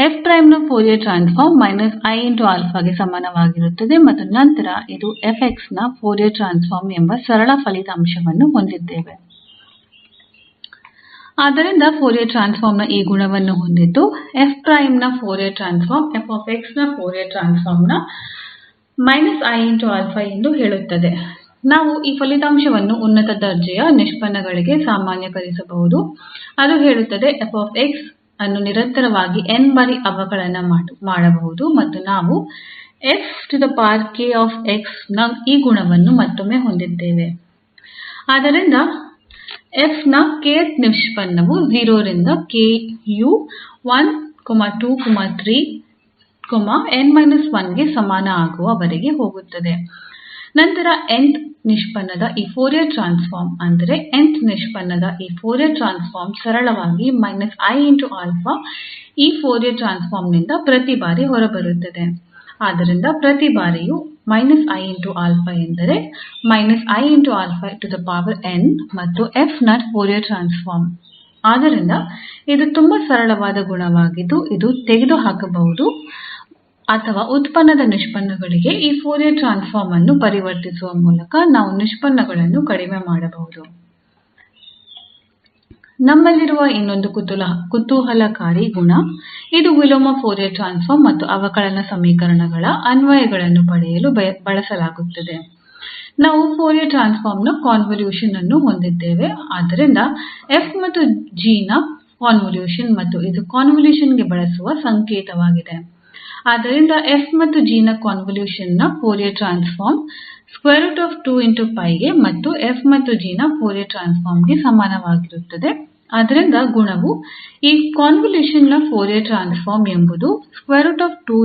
[SPEAKER 1] ಎಫ್ ಪ್ರೈಮ್ ನ Fourier transform minus I into ಆಲ್ಫಾಗೆ ಸಮಾನವಾಗಿರುತ್ತದೆ ಮತ್ತು ನಂತರ ಇದು ಎಫ್ ಎಕ್ಸ್ ನ ಫೋರಿಯರ್ ಟ್ರಾನ್ಸ್ಫಾರ್ಮ್ ಎಂಬ ಸರಳ ಫಲಿತಾಂಶವನ್ನು ಹೊಂದಿದ್ದೇವೆ. ಆದ್ದರಿಂದ ಫೋರಿಯರ್ ಟ್ರಾನ್ಸ್ಫಾರ್ಮ್ ನ ಈ ಗುಣವನ್ನು ಹೊಂದಿದ್ದು ಎಫ್ ಪ್ರೈಮ್ ನ Fourier transform F of X ನ ಫೋರಿಯರ್ ಟ್ರಾನ್ಸ್ಫಾರ್ಮ್ ನ ಮೈನಸ್ ಐ ಇಂಟು ಆಲ್ಫಾ ಎಂದು ಹೇಳುತ್ತದೆ. ನಾವು ಈ ಫಲಿತಾಂಶವನ್ನು ಉನ್ನತ ದರ್ಜೆಯ ನಿಷ್ಪನ್ನಗಳಿಗೆ ಸಾಮಾನ್ಯೀಕರಿಸಬಹುದು. ಅದು ಹೇಳುತ್ತದೆ ಎಫ್ ಆಫ್ ಎಕ್ಸ್ ಅನ್ನು ನಿರಂತರವಾಗಿ n ಬಾರಿ ಅವಕಲನ ಮಾಡಬಹುದು ಮತ್ತು ನಾವು f to the power k of x ನ ಈ ಗುಣವನ್ನು ಮತ್ತೊಮ್ಮೆ ಹೊಂದಿದ್ದೇವೆ. ಆದ್ದರಿಂದ f ನ kth ನಿಷ್ಪನ್ನವು 0 ರಿಂದ k ಯು 1, 2, 3, n−1 ಗೆ ಸಮಾನ ಆಗುವವರೆಗೆ ಹೋಗುತ್ತದೆ. ನಂತರ nth ನಿಷ್ಪನ್ನದ ಈ ಫೋರಿಯರ್ ಟ್ರಾನ್ಸ್ಫಾರ್ಮ್ ಅಂದರೆ nth ನಿಷ್ಪನ್ನದ ಈ ಫೋರಿಯರ್ ಟ್ರಾನ್ಸ್ಫಾರ್ಮ್ ಸರಳವಾಗಿ ಮೈನಸ್ ಐ ಇಂಟು ಆಲ್ಫಾ ಈ ಫೋರಿಯರ್ ಟ್ರಾನ್ಸ್ಫಾರ್ಮ್ ನಿಂದ ಪ್ರತಿ ಬಾರಿ ಹೊರಬರುತ್ತದೆ. ಆದ್ದರಿಂದ ಪ್ರತಿ ಬಾರಿಯೂ ಮೈನಸ್ ಐ ಇಂಟು ಆಲ್ಫಾ ಎಂದರೆ minus I into alpha to the power n ಮತ್ತು f ನ ಫೋರಿಯರ್ ಟ್ರಾನ್ಸ್ಫಾರ್ಮ್. ಆದ್ದರಿಂದ ಇದು ತುಂಬಾ ಸರಳವಾದ ಗುಣವಾಗಿದ್ದು ಇದು ತೆಗೆದುಹಾಕಬಹುದು ಅಥವಾ ಉತ್ಪನ್ನದ ನಿಷ್ಪನ್ನಗಳಿಗೆ ಈ ಫೋರಿಯರ್ ಟ್ರಾನ್ಸ್ಫಾರ್ಮ್ ಅನ್ನು ಪರಿವರ್ತಿಸುವ ಮೂಲಕ ನಾವು ನಿಷ್ಪನ್ನಗಳನ್ನು ಕಡಿಮೆ ಮಾಡಬಹುದು. ನಮ್ಮಲ್ಲಿರುವ ಇನ್ನೊಂದು ಕುತೂಹಲಕಾರಿ ಗುಣ, ಇದು ವಿಲೋಮ ಫೋರಿಯರ್ ಟ್ರಾನ್ಸ್ಫಾರ್ಮ್ ಮತ್ತು ಅವಕಲನ ಸಮೀಕರಣಗಳ ಅನ್ವಯಗಳನ್ನು ಪಡೆಯಲು ಬಳಸಲಾಗುತ್ತದೆ. ನಾವು ಫೋರಿಯರ್ ಟ್ರಾನ್ಸ್ಫಾರ್ಮ್ ನ ಕಾನ್ವಲ್ಯೂಷನ್ ಅನ್ನು ಹೊಂದಿದ್ದೇವೆ. ಆದ್ದರಿಂದ f ಮತ್ತು g ನ ಕಾನ್ವಲ್ಯೂಷನ್ ಮತ್ತು ಇದು ಕಾನ್ವಲ್ಯೂಷನ್ ಗೆ ಬಳಸುವ ಸಂಕೇತವಾಗಿದೆ. ಆದ್ದರಿಂದ f ಮತ್ತು g ನ ಕಾನ್ವಲ್ಯೂಷನ್ ನ ಫೋರಿಯರ್ ಟ್ರಾನ್ಸ್ಫಾರ್ಮ್ √2 ಗೆ ಮತ್ತು f ಮತ್ತು g ನ ಫೋರಿಯರ್ ಟ್ರಾನ್ಸ್ಫಾರ್ಮ್ ಗೆ ಸಮಾನವಾಗಿರುತ್ತದೆ. ಆದ್ದರಿಂದ ಗುಣವು ಈ ಕಾನ್ವಲ್ಯೂಷನ್ ನ ಫೋರಿಯರ್ ಟ್ರಾನ್ಸ್ಫಾರ್ಮ್ ಎಂಬುದು √2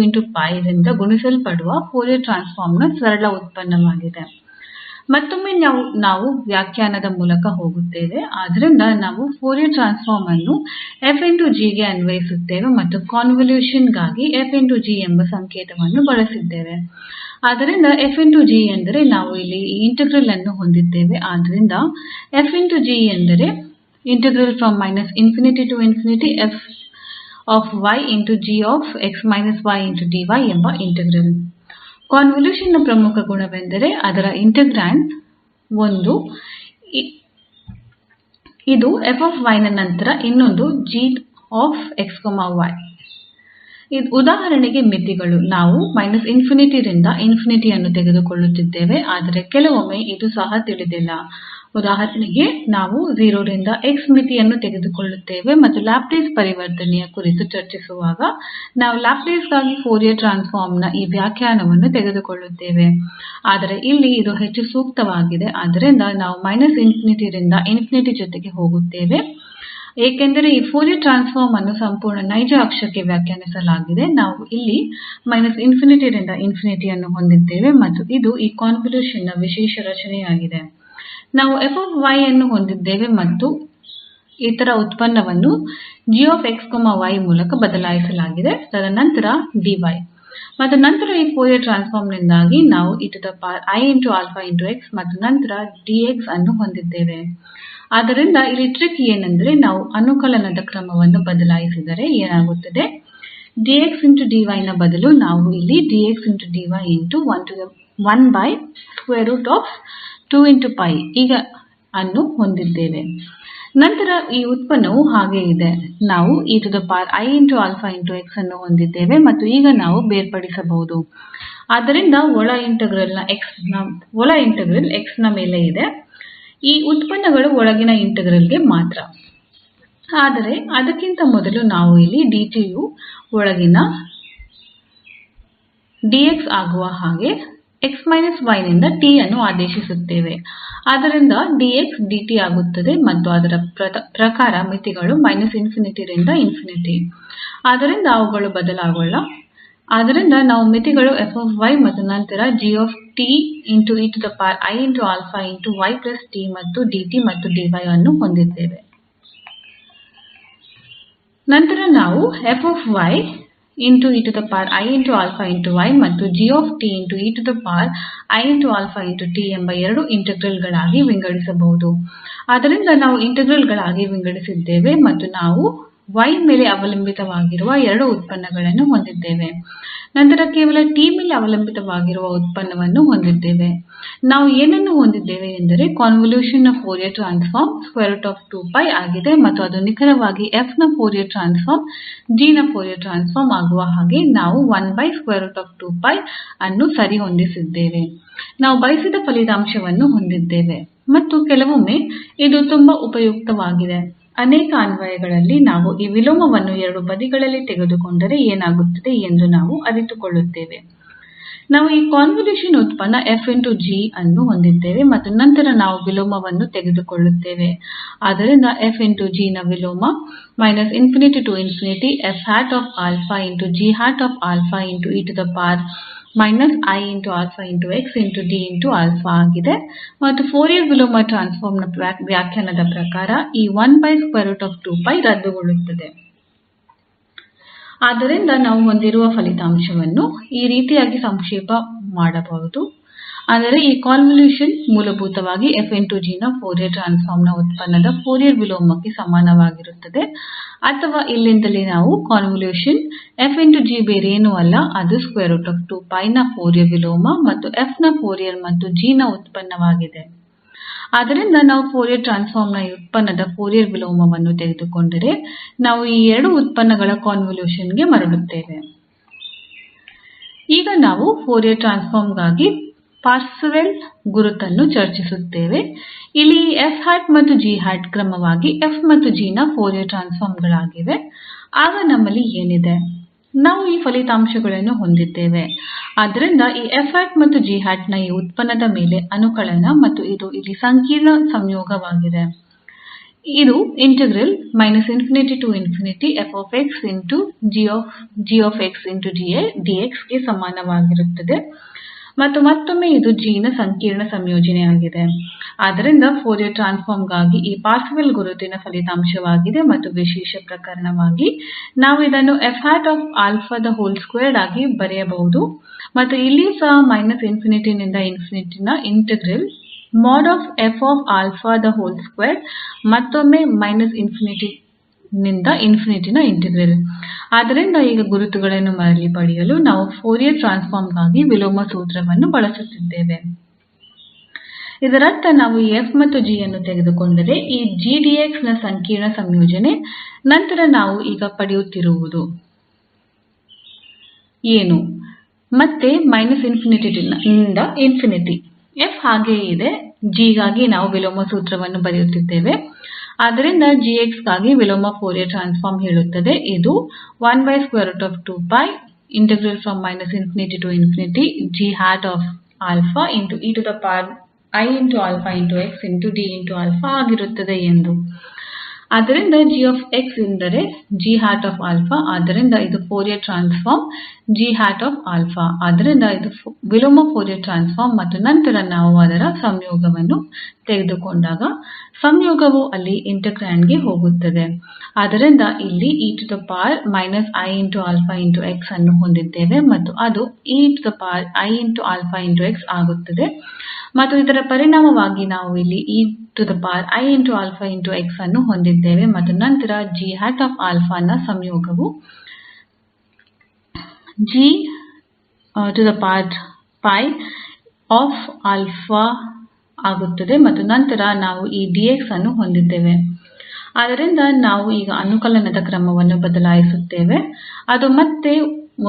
[SPEAKER 1] ರಿಂದ ಗುಣಿಸಲ್ಪಡುವ ಫೋರಿಯರ್ ಟ್ರಾನ್ಸ್ಫಾರ್ಮ್ ನ ಸರಳ ಉತ್ಪನ್ನವಾಗಿದೆ. ಮತ್ತೊಮ್ಮೆ ನಾವು ವ್ಯಾಖ್ಯಾನದ ಮೂಲಕ ಹೋಗುತ್ತೇವೆ. ಆದ್ದರಿಂದ ನಾವು ಫೋರಿಯರ್ ಟ್ರಾನ್ಸ್ಫಾರ್ಮ್ ಅನ್ನು f × g ಗೆ ಅನ್ವಯಿಸುತ್ತೇವೆ ಮತ್ತು ಕಾನ್ವಲ್ಯೂಷನ್ ಗಾಗಿ f × g ಎಂಬ ಸಂಕೇತವನ್ನು ಬಳಸಿದ್ದೇವೆ. ಆದ್ದರಿಂದ f × g ಎಂದರೆ ನಾವು ಇಲ್ಲಿ ಈ ಇಂಟಿಗ್ರಾಲ್ ಅನ್ನು ಹೊಂದಿದ್ದೇವೆ. ಆದ್ದರಿಂದ f × g ಎಂದರೆ ಎಂಬ ಇಂಟಿಗ್ರಾಲ್. ಕಾನ್ವಲ್ಯೂಷನ್ ನ ಪ್ರಮುಖ ಗುಣವೆಂದರೆ ಅದರ ಇಂಟಿಗ್ರ್ಯಾಂಡ್ 1, ಇದು 𝑓𝑦 ನ ನಂತರ ಇನ್ನೊಂದು 𝑔𝑥𝑦. ಉದಾಹರಣೆಗೆ ಮಿತಿಗಳು ನಾವು −∞ ರಿಂದ ∞ ಅನ್ನು ತೆಗೆದುಕೊಳ್ಳುತ್ತಿದ್ದೇವೆ, ಆದರೆ ಕೆಲವೊಮ್ಮೆ ಇದು ಸಹ ತಿಳಿದಿಲ್ಲ. ಉದಾಹರಣೆಗೆ ನಾವು 0 ರಿಂದ 𝑥 ಮಿತಿಯನ್ನು ತೆಗೆದುಕೊಳ್ಳುತ್ತೇವೆ ಮತ್ತು ಲ್ಯಾಪ್ಲೇಸ್ ಪರಿವರ್ತನೆಯ ಕುರಿತು ಚರ್ಚಿಸುವಾಗ ನಾವು ಲ್ಯಾಪ್ಲೇಸ್ಗಾಗಿ ಫೋರಿಯರ್ ಟ್ರಾನ್ಸ್ಫಾರ್ಮ್ ನ ಈ ವ್ಯಾಖ್ಯಾನವನ್ನು ತೆಗೆದುಕೊಳ್ಳುತ್ತೇವೆ. ಆದರೆ ಇಲ್ಲಿ ಇದು ಹೆಚ್ಚು ಸೂಕ್ತವಾಗಿದೆ. ಆದ್ದರಿಂದ ನಾವು −∞ ರಿಂದ ∞ ಜೊತೆಗೆ ಹೋಗುತ್ತೇವೆ, ಏಕೆಂದರೆ ಈ ಫೋರಿಯರ್ ಟ್ರಾನ್ಸ್ಫಾರ್ಮ್ ಅನ್ನು ಸಂಪೂರ್ಣ ನೈಜ ಅಕ್ಷಕ್ಕೆ ವ್ಯಾಖ್ಯಾನಿಸಲಾಗಿದೆ. ನಾವು ಇಲ್ಲಿ −∞ ರಿಂದ ∞ ಅನ್ನು ಹೊಂದಿದ್ದೇವೆ ಮತ್ತು ಇದು ಈ ಕಾನ್ವಲ್ಯೂಷನ್ ನ ವಿಶೇಷ ರಚನೆಯಾಗಿದೆ. ನಾವು 𝑓𝑦 ಅನ್ನು ಹೊಂದಿದ್ದೇವೆ ಮತ್ತು ಇತರ ಉತ್ಪನ್ನವನ್ನು 𝑔𝑥𝑦 ಮೂಲಕ ಬದಲಾಯಿಸಲಾಗಿದೆ, ತದನಂತರ 𝑑𝑦. ಮತ್ತು ನಂತರ ಈ ಫೋರಿಯರ್ ಟ್ರಾನ್ಸ್ಫಾರ್ಮ್ ನಿಂದಾಗಿ ನಾವು 𝑒𝑖𝛼𝑥 ಮತ್ತು ನಂತರ 𝑑𝑥 ಅನ್ನು ಹೊಂದಿದ್ದೇವೆ. ಆದ್ದರಿಂದ ಇಲ್ಲಿ ಟ್ರಿಕ್ ಏನೆಂದರೆ ನಾವು ಅನುಕಲನದ ಕ್ರಮವನ್ನು ಬದಲಾಯಿಸಿದರೆ ಏನಾಗುತ್ತದೆ? 𝑑𝑥 × 𝑑𝑦 ನ ಬದಲು ನಾವು ಇಲ್ಲಿ 𝑑𝑥 × 𝑑𝑦 × 2 × 𝜋 ಈಗ ಅನ್ನು ಹೊಂದಿದ್ದೇವೆ. ನಂತರ ಈ ಉತ್ಪನ್ನವು ಹಾಗೆ ಇದೆ. ನಾವು 𝑒𝑖 × 𝛼 × 𝑥 ಅನ್ನು ಹೊಂದಿದ್ದೇವೆ ಮತ್ತು ಈಗ ನಾವು ಬೇರ್ಪಡಿಸಬಹುದು. ಆದ್ದರಿಂದ ಒಳ ಇಂಟಿಗ್ರಲ್ 𝑥 ನ ಮೇಲೆ ಇದೆ. ಈ ಉತ್ಪನ್ನಗಳು ಒಳಗಿನ ಇಂಟಿಗ್ರಾಲ್ಗೆ ಮಾತ್ರ. ಆದರೆ ಅದಕ್ಕಿಂತ ಮೊದಲು ನಾವು ಇಲ್ಲಿ 𝑑𝑡 ಯು ಒಳಗಿನ 𝑑𝑥 ಆಗುವ ಹಾಗೆ 𝑥 − 𝑦 ನಿಂದ 𝑡 ಅನ್ನು ಆದೇಶಿಸುತ್ತೇವೆ. ಆದ್ದರಿಂದ 𝑑𝑥 dt ಆಗುತ್ತದೆ ಮತ್ತು ಅದರ ಪ್ರಕಾರ ಮಿತಿಗಳು −∞ ರಿಂದ ∞. ಆದ್ದರಿಂದ ಅವುಗಳು ಬದಲಾಗೋಲ್ಲ. ಆದ್ದರಿಂದ ನಾವು ಮಿತಿಗಳು 𝑓𝑦 ಮತ್ತು ನಂತರ 𝑔𝑡 ∗ 𝑒𝑖 × 𝛼 × 𝑦 𝑡 ಮತ್ತು dt ಮತ್ತು dy ಅನ್ನು ಹೊಂದಿದ್ದೇವೆ. ನಂತರ ನಾವು 𝑓𝑦 ∗ 𝑒𝑖 × 𝛼 × 𝑦 ಮತ್ತು 𝑔𝑡 ∗ 𝑒𝑖 × 𝛼 × 𝑡 ಎಂಬ ಎರಡು ಇಂಟಿಗ್ರಾಲ್ಗಳಾಗಿ ವಿಂಗಡಿಸಬಹುದು. ಆದ್ದರಿಂದ ನಾವು ಇಂಟಿಗ್ರಾಲ್ಗಳಾಗಿ ವಿಂಗಡಿಸಿದ್ದೇವೆ ಮತ್ತು ನಾವು 𝑦 ಮೇಲೆ ಅವಲಂಬಿತವಾಗಿರುವ ಎರಡು ಉತ್ಪನ್ನಗಳನ್ನು ಹೊಂದಿದ್ದೇವೆ. ನಂತರ ಕೇವಲ 𝑡 ಮೇಲೆ ಅವಲಂಬಿತವಾಗಿರುವ ಉತ್ಪನ್ನವನ್ನು ಹೊಂದಿದ್ದೇವೆ. ನಾವು ಏನನ್ನು ಹೊಂದಿದ್ದೇವೆ ಎಂದರೆ ಕಾಂವೊಲ್ಯೂಷನ್ ನ ಫೋರಿಯರ್ ಟ್ರಾನ್ಸ್ಫಾರ್ಮ್ √2𝜋 ಆಗಿದೆ ಮತ್ತು ಅದು ನಿಖರವಾಗಿ 𝑓 ನ ಫೋರಿಯರ್ ಟ್ರಾನ್ಸ್ಫಾರ್ಮ್ 𝑔 ನ ಫೋರಿಯರ್ ಟ್ರಾನ್ಸ್ಫಾರ್ಮ್ ಆಗುವ ಹಾಗೆ ನಾವು 1√2𝜋 ಅನ್ನು ಸರಿಹೊಂದಿಸಿದ್ದೇವೆ. ನಾವು ಬಯಸಿದ ಫಲಿತಾಂಶವನ್ನು ಹೊಂದಿದ್ದೇವೆ ಮತ್ತು ಕೆಲವೊಮ್ಮೆ ಇದು ತುಂಬಾ ಉಪಯುಕ್ತವಾಗಿದೆ. ಅನೇಕ ಅನ್ವಯಗಳಲ್ಲಿ ನಾವು ಈ ವಿಲೋಮವನ್ನು ಎರಡು ಬದಿಗಳಲ್ಲಿ ತೆಗೆದುಕೊಂಡರೆ ಏನಾಗುತ್ತದೆ ಎಂದು ನಾವು ಅರಿತುಕೊಳ್ಳುತ್ತೇವೆ. ನಾವು ಈ ಕಾಂವೊಲ್ಯೂಷನ್ ಉತ್ಪನ್ನ 𝑓 × 𝑔 ಅನ್ನು ಹೊಂದಿದ್ದೇವೆ ಮತ್ತು ನಂತರ ನಾವು ವಿಲೋಮವನ್ನು ತೆಗೆದುಕೊಳ್ಳುತ್ತೇವೆ. ಆದ್ದರಿಂದ 𝑓 × 𝑔 ನ ವಿಲೋಮ −∞ to ∞ 𝑓̂ 𝛼 × 𝑔̂ 𝛼 × 𝑒−𝑖 × 𝛼 × 𝑥 × 𝑑 × 𝛼 ಆಗಿದೆ ಮತ್ತು ಫೋರಿಯರ್ ವಿಲೋಮ ಟ್ರಾನ್ಸ್ಫಾರ್ಮ್ ನ ವ್ಯಾಖ್ಯಾನದ ಪ್ರಕಾರ ಈ 1√2𝜋 ರದ್ದುಗೊಳ್ಳುತ್ತದೆ. ಆದ್ದರಿಂದ ನಾವು ಹೊಂದಿರುವ ಫಲಿತಾಂಶವನ್ನು ಈ ರೀತಿಯಾಗಿ ಸಂಕ್ಷೇಪ ಮಾಡಬಹುದು. ಅಂದರೆ ಈ ಕಾಂವೊಲ್ಯೂಷನ್ ಮೂಲಭೂತವಾಗಿ 𝑓 × 𝑔 ನ ಫೋರಿಯರ್ ಟ್ರಾನ್ಸ್ಫಾರ್ಮ್ ನ ಉತ್ಪನ್ನದ ಫೋರಿಯರ್ ವಿಲೋಮಕ್ಕೆ ಸಮಾನವಾಗಿರುತ್ತದೆ ಅಥವಾ ಇಲ್ಲಿಂದಲೇ ನಾವು ಕಾಂವೊಲ್ಯೂಷನ್ 𝑓 × 𝑔 ಬೇರೇನೂ ಅಲ್ಲ ಅದು √2𝜋 ನ ಫೋರಿಯರ್ ವಿಲೋಮ ಮತ್ತು 𝑓 ನ ಫೋರಿಯರ್ ಮತ್ತು 𝑔 ನ ಉತ್ಪನ್ನವಾಗಿದೆ. ಆದ್ದರಿಂದ ನಾವು ಫೋರಿಯರ್ ಟ್ರಾನ್ಸ್ಫಾರ್ಮ್ ನ ಈ ಉತ್ಪನ್ನದ ಫೋರಿಯರ್ ವಿಲೋಮವನ್ನು ತೆಗೆದುಕೊಂಡರೆ ನಾವು ಈ ಎರಡು ಉತ್ಪನ್ನಗಳ ಕಾಂವೊಲ್ಯೂಷನ್ ಗೆ ಮರಳುತ್ತೇವೆ. ಈಗ ನಾವು ಫೋರಿಯರ್ ಟ್ರಾನ್ಸ್ಫಾರ್ಮ್ ಗಾಗಿ ಪಾರ್ಸೆವಲ್ ಗುರುತನ್ನು ಚರ್ಚಿಸುತ್ತೇವೆ. ಇಲ್ಲಿ ಈ 𝑓̂ ಮತ್ತು 𝑔̂ ಕ್ರಮವಾಗಿ 𝑓 ಮತ್ತು 𝑔 ನ ಫೋರಿಯರ್ ಟ್ರಾನ್ಸ್ಫಾರ್ಮ್ ಗಳಾಗಿವೆ. ಆಗ ನಮ್ಮಲ್ಲಿ ಏನಿದೆ? ನಾವು ಈ ಫಲಿತಾಂಶಗಳನ್ನು ಹೊಂದಿದ್ದೇವೆ. ಆದ್ದರಿಂದ ಈ 𝑓̂ ಮತ್ತು 𝑔̂ ನ ಈ ಉತ್ಪನ್ನದ ಮೇಲೆ ಅನುಕಲನ ಮತ್ತು ಇದು ಇಲ್ಲಿ ಸಂಕೀರ್ಣ ಸಂಯೋಗವಾಗಿದೆ. ಇದು ಇಂಟಿಗ್ರಾಲ್ −∞ to ∞ 𝑓𝑥 ∗ 𝑔𝑥 ಗೆ ಸಮಾನವಾಗಿರುತ್ತದೆ ಮತ್ತು ಮತ್ತೊಮ್ಮೆ ಇದು 𝑔 ನ ಸಂಕೀರ್ಣ ಸಂಯೋಜನೆಯಾಗಿದೆ. ಆದ್ದರಿಂದ ಫೋರಿಯರ್ ಟ್ರಾನ್ಸ್ಫಾರ್ಮ್ ಗಾಗಿ ಈ ಪಾರ್ಸೆವಲ್ ಗುರುತಿನ ಫಲಿತಾಂಶವಾಗಿದೆ ಮತ್ತು ವಿಶೇಷ ಪ್ರಕರಣವಾಗಿ ನಾವು ಇದನ್ನು 𝑓̂ ಆಗಿ ಬರೆಯಬಹುದು ಮತ್ತು ಇಲ್ಲಿಯೂ ಸಹ −∞ ನಿಂದ ∞ ನ ಇಂಟಿಗ್ರಾಲ್ |𝑓|𝛼2 ಮತ್ತೊಮ್ಮೆ −∞ ನಿಂದ ∞ ನ ಇಂಟಿಗ್ರಾಲ್. ಆದ್ದರಿಂದ ಈಗ ಗುರುತುಗಳನ್ನು ಮರಳಿ ಪಡೆಯಲು ನಾವು ಫೋರಿಯರ್ ಟ್ರಾನ್ಸ್ಫಾರ್ಮ್ ಗಾಗಿ ವಿಲೋಮ ಸೂತ್ರವನ್ನು ಬಳಸುತ್ತಿದ್ದೇವೆ. ಇದರರ್ಥ ನಾವು ಈ 𝑓 ಮತ್ತು 𝑔 ಅನ್ನು ತೆಗೆದುಕೊಂಡರೆ ಈ 𝑔 𝑑𝑥 ನ ಸಂಕೀರ್ಣ ಸಂಯೋಜನೆ ನಂತರ ನಾವು ಈಗ ಪಡೆಯುತ್ತಿರುವುದು ಏನು? ಮತ್ತೆ −∞ ನಿಂದ ∞. 𝑓 ಹಾಗೆಯೇ ಇದೆ. 𝑔 ಗಾಗಿ ನಾವು ವಿಲೋಮ ಸೂತ್ರವನ್ನು ಬರೆಯುತ್ತಿದ್ದೇವೆ. ಆದ್ದರಿಂದ 𝑔𝑥 ಗಾಗಿ ವಿಲೋಮ ಫೋರಿಯರ್ ಟ್ರಾನ್ಸ್ಫಾರ್ಮ್ ಹೇಳುತ್ತದೆ ಇದು 1√2𝜋 ಆಗಿರುತ್ತದೆ ಎಂದು. ಆದ್ದರಿಂದ 𝑔𝑥 ಎಂದರೆ 𝑔̂∗𝛼 ಆದ್ದರಿಂದ ಇದು ಫೋರಿಯರ್ ಟ್ರಾನ್ಸ್ಫಾರ್ಮ್ 𝑔̂∗𝛼. ಆದ್ದರಿಂದ ಇದು ವಿಲೋಮ ಫೋರಿಯರ್ ಟ್ರಾನ್ಸ್ಫಾರ್ಮ್ ಮತ್ತು ನಂತರ ನಾವು ಅದರ ಸಂಯೋಗವನ್ನು ತೆಗೆದುಕೊಂಡಾಗ ಸಂಯೋಗವು ಅಲ್ಲಿ ಇಂಟಿಗ್ರ್ಯಾಂಡ್ ಗೆ ಹೋಗುತ್ತದೆ. ಆದ್ದರಿಂದ ಇಲ್ಲಿ 𝑒−𝑖 × 𝛼 × 𝑥 ಅನ್ನು ಹೊಂದಿದ್ದೇವೆ ಮತ್ತು ಅದು 𝑒𝑖 × 𝛼 × 𝑥 ಮತ್ತು ಇದರ ಪರಿಣಾಮವಾಗಿ ನಾವು ಇಲ್ಲಿ 𝑒𝑖 × 𝛼 × 𝑥 ಅನ್ನು ಹೊಂದಿದ್ದೇವೆ ಮತ್ತು ನಂತರ 𝑔̂∗𝛼 ನ ಸಂಯೋಗವು 𝑔∗𝜋 of 𝛼 ಆಗುತ್ತದೆ ಮತ್ತು ನಂತರ ನಾವು ಈ 𝑑𝑥 ಅನ್ನು ಹೊಂದಿದ್ದೇವೆ. ಆದ್ದರಿಂದ ನಾವು ಈಗ ಅನುಕಲನದ ಕ್ರಮವನ್ನು ಬದಲಾಯಿಸುತ್ತೇವೆ. ಅದು ಮತ್ತೆ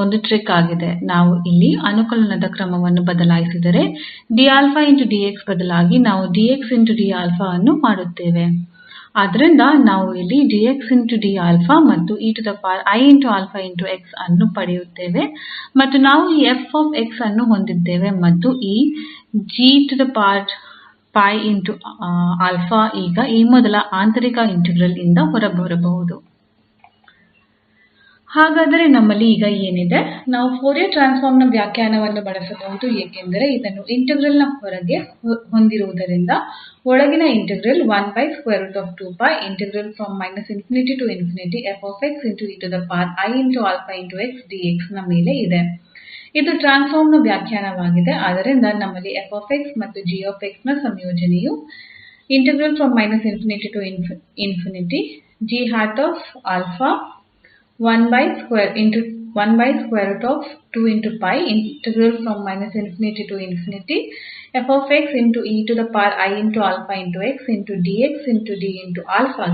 [SPEAKER 1] ಒಂದು ಟ್ರಿಕ್ ಆಗಿದೆ. ನಾವು ಇಲ್ಲಿ ಅನುಕಲನದ ಕ್ರಮವನ್ನು ಬದಲಾಯಿಸಿದರೆ 𝑑𝛼 × 𝑑𝑥 ಬದಲಾಗಿ ನಾವು 𝑑𝑥 × 𝑑𝛼 ಅನ್ನು ಮಾಡುತ್ತೇವೆ. ಆದ್ದರಿಂದ ನಾವು ಇಲ್ಲಿ 𝑑𝑥 × 𝑑𝛼 ಮತ್ತು 𝑒𝑖𝛼𝑥 ಅನ್ನು ಪಡೆಯುತ್ತೇವೆ ಮತ್ತು ನಾವು ಈ 𝑓𝑥 ಅನ್ನು ಹೊಂದಿದ್ದೇವೆ ಮತ್ತು ಈ 𝑔𝜋 ಈಗ ಈ ಮೊದಲ ಆಂತರಿಕ ಇಂಟಿಗ್ರಾಲ್ ಇಂದ ಹೊರಬರಬಹುದು. ಹಾಗಾದರೆ ನಮ್ಮಲ್ಲಿ ಈಗ ಏನಿದೆ? ನಾವು ಫೋರಿಯರ್ ಟ್ರಾನ್ಸ್ಫಾರ್ಮ್ ನ ವ್ಯಾಖ್ಯಾನವನ್ನು ಬಳಸಬಹುದು, ಏಕೆಂದರೆ ಇದನ್ನು ಇಂಟಿಗ್ರಾಲ್ ನ ಹೊರಗೆ ಹೊಂದಿರುವುದರಿಂದ ಒಳಗಿನ ಇಂಟಿಗ್ರಾಲ್ ನ ಮೇಲೆ ಇದೆ. ಇದು ಟ್ರಾನ್ಸ್ಫಾರ್ಮ್ ನ ವ್ಯಾಖ್ಯಾನವಾಗಿದೆ. ಆದ್ದರಿಂದ ನಮ್ಮಲ್ಲಿ 𝑓𝑥 ಮತ್ತು 𝑔𝑥 ನ ಸಂಯೋಜನೆಯು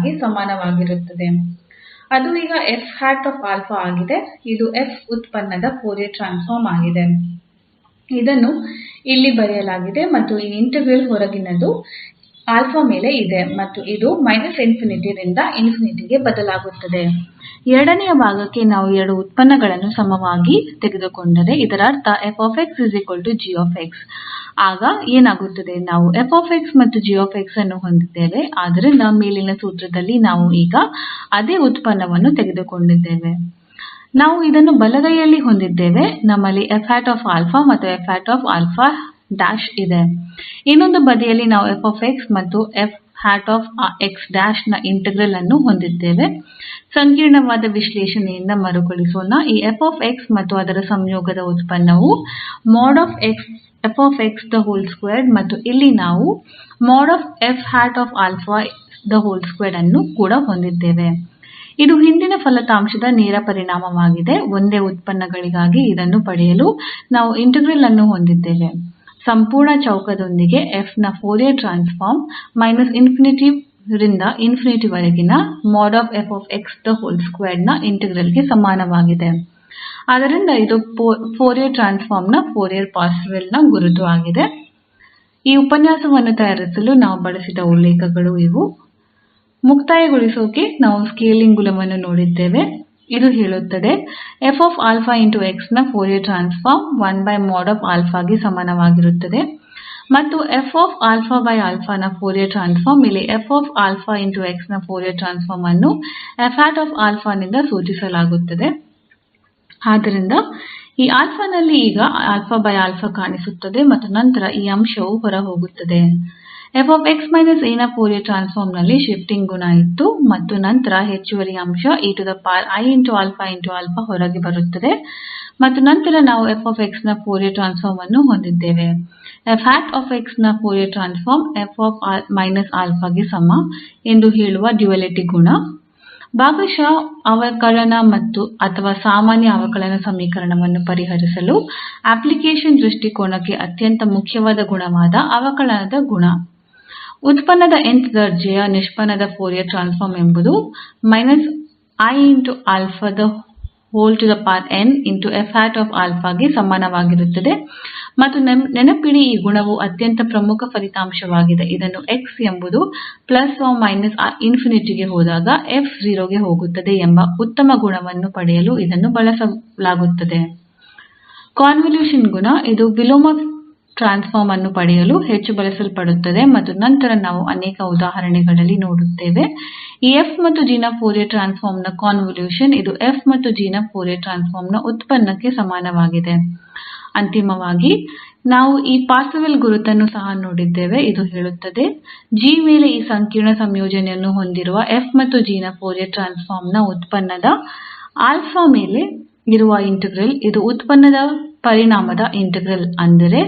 [SPEAKER 1] ಗೆ ಸಮಾನವಾಗಿರುತ್ತದೆ. ಅದು ಈಗ 𝑓̂ ಆಗಿದೆ. ಇದು 𝑓 ಉತ್ಪನ್ನದ ಫೋರಿಯರ್ ಟ್ರಾನ್ಸ್ಫಾರ್ಮ್ ಆಗಿದೆ. ಇದನ್ನು ಇಲ್ಲಿ ಬರೆಯಲಾಗಿದೆ ಮತ್ತು ಈ ಇಂಟಿಗ್ರಾಲ್ ಹೊರಗಿನದು 𝛼 ಮೇಲೆ ಇದೆ ಮತ್ತು ಇದು −∞ ರಿಂದ ∞ ಗೆ ಬದಲಾಗುತ್ತದೆ. ಎರಡನೆಯ ಭಾಗಕ್ಕೆ ನಾವು ಎರಡು ಉತ್ಪನ್ನಗಳನ್ನು ಸಮವಾಗಿ ತೆಗೆದುಕೊಂಡರೆ ಇದರರ್ಥ 𝑓𝑥 𝑔𝑥. ಆಗ ಏನಾಗುತ್ತದೆ? ನಾವು 𝑓𝑥 ಮತ್ತು 𝑔𝑥 ಅನ್ನು ಹೊಂದಿದ್ದೇವೆ. ಆದ್ದರಿಂದ ಮೇಲಿನ ಸೂತ್ರದಲ್ಲಿ ನಾವು ಈಗ ಅದೇ ಉತ್ಪನ್ನವನ್ನು ತೆಗೆದುಕೊಂಡಿದ್ದೇವೆ. ನಾವು ಇದನ್ನು ಬಲಗೈಯಲ್ಲಿ ಹೊಂದಿದ್ದೇವೆ. ನಮ್ಮಲ್ಲಿ 𝑓̂𝛼 ಮತ್ತು 𝑓̂𝛼' ಇದೆ. ಇನ್ನೊಂದು ಬದಿಯಲ್ಲಿ ನಾವು 𝑓𝑥 ಮತ್ತು 𝑓̂𝑥' ನ ಇಂಟಿಗ್ರಾಲ್ ಅನ್ನು ಹೊಂದಿದ್ದೇವೆ. ಸಂಕೀರ್ಣವಾದ ವಿಶ್ಲೇಷಣೆಯಿಂದ ಮರುಕಳಿಸೋಣ. ಈ 𝑓𝑥 ಮತ್ತು ಅದರ ಸಂಯೋಗದ ಉತ್ಪನ್ನವು |𝑓𝑥|2 ಮತ್ತು ಇಲ್ಲಿ ನಾವು |𝑓̂𝛼|2 ಅನ್ನು ಕೂಡ ಹೊಂದಿದ್ದೇವೆ. ಇದು ಹಿಂದಿನ ಫಲಿತಾಂಶದ ನೇರ ಪರಿಣಾಮವಾಗಿದೆ. ಒಂದೇ ಉತ್ಪನ್ನಗಳಿಗಾಗಿ ಇದನ್ನು ಪಡೆಯಲು ನಾವು ಇಂಟಿಗ್ರಾಲ್ ಅನ್ನು ಹೊಂದಿದ್ದೇವೆ. ಸಂಪೂರ್ಣ ಚೌಕದೊಂದಿಗೆ 𝑓 ನ ಫೋರಿಯರ್ ಟ್ರಾನ್ಸ್ಫಾರ್ಮ್ −∞ ರಿಂದ ∞ ವರೆಗಿನ |𝑓𝑥|2 ನ ಇಂಟಿಗ್ರಾಲ್ ಗೆ ಸಮಾನವಾಗಿದೆ. ಆದ್ದರಿಂದ ಇದು ಫೋರಿಯರ್ ಟ್ರಾನ್ಸ್ಫಾರ್ಮ್ ನ ಫೋರಿಯರ್ ಪಾರ್ಸೆವಲ್ ನ ಗುರುತು ಆಗಿದೆ. ಈ ಉಪನ್ಯಾಸವನ್ನು ತಯಾರಿಸಲು ನಾವು ಬಳಸಿದ ಉಲ್ಲೇಖಗಳು ಇವು. ಮುಕ್ತಾಯಗೊಳಿಸೋಕೆ ನಾವು ಸ್ಕೇಲಿಂಗ್ ಗುಣವನ್ನು ನೋಡಿದ್ದೇವೆ. ಇದು ಹೇಳುತ್ತದೆ 𝑓𝛼 × 𝑥 ನ ಫೋರಿಯರ್ ಟ್ರಾನ್ಸ್ಫಾರ್ಮ್ 1|𝛼| ಗೆ ಸಮಾನವಾಗಿರುತ್ತದೆ ಮತ್ತು 𝑓𝛼 ನ ಫೋರಿಯರ್ ಟ್ರಾನ್ಸ್ಫಾರ್ಮ್ ಇಲ್ಲಿ 𝑓𝛼 × 𝑥 ನ ಫೋರಿಯರ್ ಟ್ರಾನ್ಸ್ಫಾರ್ಮ್ ಅನ್ನು 𝑓̂𝛼 ನಿಂದ ಸೂಚಿಸಲಾಗುತ್ತದೆ. ಆದ್ದರಿಂದ ಈ 𝛼 ನಲ್ಲಿ ಈಗ 𝛼 ಕಾಣಿಸುತ್ತದೆ ಮತ್ತು ನಂತರ ಈ ಅಂಶವು ಹೊರಹೋಗುತ್ತದೆ. 𝑓𝑥 − 𝑎 ನ ಫೋರಿಯರ್ ಟ್ರಾನ್ಸ್ಫಾರ್ಮ್ ನಲ್ಲಿ ಶಿಫ್ಟಿಂಗ್ ಗುಣ ಇತ್ತು ಮತ್ತು ನಂತರ ಹೆಚ್ಚುವರಿ ಅಂಶ 𝑒𝑖𝛼𝑎 ಹೊರಗೆ ಬರುತ್ತದೆ ಮತ್ತು ನಂತರ ನಾವು 𝑓𝑥 ನ ಫೋರಿಯರ್ ಟ್ರಾನ್ಸ್ಫಾರ್ಮ್ ಅನ್ನು ಹೊಂದಿದ್ದೇವೆ. 𝑓̂𝑥 ನ ಫೋರಿಯರ್ ಟ್ರಾನ್ಸ್ಫಾರ್ಮ್ 𝑓−𝛼 ಗೆ ಸಮ ಎಂದು ಹೇಳುವ ಡ್ಯುಯಾಲಿಟಿ ಗುಣ. ಭಾಗಶಃ ಅವಕಲನ ಅಥವಾ ಸಾಮಾನ್ಯ ಅವಕಲನ ಸಮೀಕರಣವನ್ನು ಪರಿಹರಿಸಲು ಅಪ್ಲಿಕೇಶನ್ ದೃಷ್ಟಿಕೋನಕ್ಕೆ ಅತ್ಯಂತ ಮುಖ್ಯವಾದ ಗುಣವಾದ ಅವಕಲನದ ಗುಣ. ಉತ್ಪನ್ನದ 𝑛th ದರ್ಜೆಯ ನಿಷ್ಪನ್ನದ ಫೋರಿಯರ್ ಟ್ರಾನ್ಸ್ಫಾರ್ಮ್ ಎಂಬುದು −𝑖𝛼𝑛 ಗೆ ಸಮಾನವಾಗಿರುತ್ತದೆ ಮತ್ತು ನೆನಪಿಡಿ ಈ ಗುಣವು ಅತ್ಯಂತ ಪ್ರಮುಖ ಫಲಿತಾಂಶವಾಗಿದೆ. ಇದನ್ನು 𝑥 ಎಂಬುದು ±∞ ಗೆ ಹೋದಾಗ 𝑓 0 ಗೆ ಹೋಗುತ್ತದೆ ಎಂಬ ಉತ್ತಮ ಗುಣವನ್ನು ಪಡೆಯಲು ಇದನ್ನು ಬಳಸಲಾಗುತ್ತದೆ. ಕಾಂವೊಲ್ಯೂಷನ್ ಗುಣ ಇದು ವಿಲೋಮ ಟ್ರಾನ್ಸ್ಫಾರ್ಮ್ ಅನ್ನು ಪಡೆಯಲು ಹೆಚ್ಚು ಬಳಸಲ್ಪಡುತ್ತದೆ ಮತ್ತು ನಂತರ ನಾವು ಅನೇಕ ಉದಾಹರಣೆಗಳಲ್ಲಿ ನೋಡುತ್ತೇವೆ. ಈ 𝑓 ಮತ್ತು 𝑔 ನ ಫೋರಿಯರ್ ಟ್ರಾನ್ಸ್ಫಾರ್ಮ್ ನ ಕಾಂವೊಲ್ಯೂಷನ್ ಇದು 𝑓 ಮತ್ತು 𝑔 ನ ಫೋರಿಯರ್ ಟ್ರಾನ್ಸ್ಫಾರ್ಮ್ ನ ಉತ್ಪನ್ನಕ್ಕೆ ಸಮಾನವಾಗಿದೆ. ಅಂತಿಮವಾಗಿ ನಾವು ಈ ಪಾರ್ಸೆವಲ್ ಗುರುತನ್ನು ಸಹ ನೋಡಿದ್ದೇವೆ. ಇದು ಹೇಳುತ್ತದೆ 𝑔 ಮೇಲೆ ಈ ಸಂಕೀರ್ಣ ಸಂಯೋಜನೆಯನ್ನು ಹೊಂದಿರುವ 𝑓 ಮತ್ತು 𝑔 ನ ಫೋರಿಯರ್ ಟ್ರಾನ್ಸ್ಫಾರ್ಮ್ ನ ಉತ್ಪನ್ನದ 𝛼 ಮೇಲೆ ಇರುವ ಇಂಟಿಗ್ರಾಲ್ ಇದು ಉತ್ಪನ್ನದ ಪರಿಣಾಮದ ಇಂಟಿಗ್ರಾಲ್ ಅಂದರೆ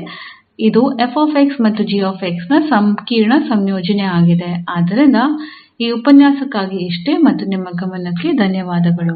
[SPEAKER 1] ಇದು 𝑓𝑥 ಮತ್ತು 𝑔𝑥 ನ ಸಂಕೀರ್ಣ ಸಂಯೋಜನೆ ಆಗಿದೆ. ಆದ್ದರಿಂದ ಈ ಉಪನ್ಯಾಸಕ್ಕಾಗಿ ಇಷ್ಟೇ ಮತ್ತು ನಿಮ್ಮ ಗಮನಕ್ಕೆ ಧನ್ಯವಾದಗಳು.